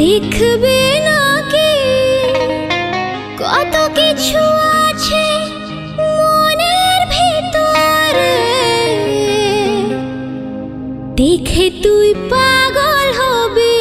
দেখবে নাকি কত কিছু আছে মনের ভিতরে, দেখে তুই পাগল হবি।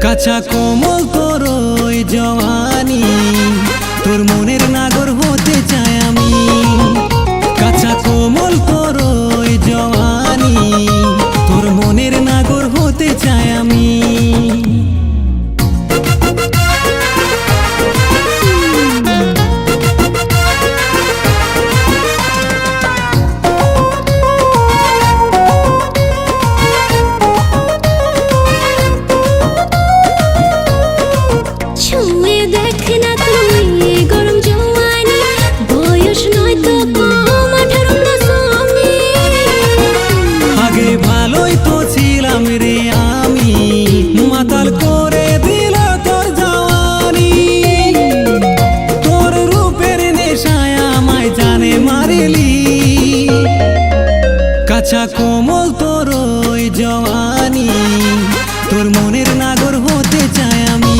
কাঁচা কোমল তোর ওই জওয়ানি, তোর মনের নাগর হতে চাই আমি। কাঁচা কোমল তোর ওই জওয়ানি, তোর মনের নাগর হতে চাই আমি। কাঁচা কোমল তোর ওই জওয়ানি, তোর মনের নাগর হতে চাই আমি।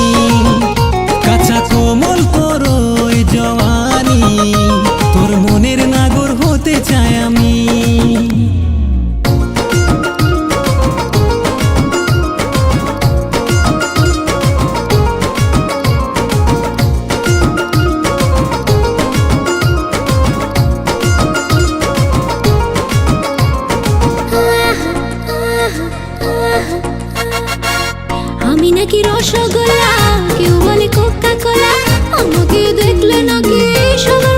কাঁচা কোমল তোর ওই জওয়ানি, তোর মনের নাগর হতে চাই আমি। আমি নাকি রসগোল্লা, কেউ বলে কোকা কোলা, আমাকে দেখলে নাকি সবার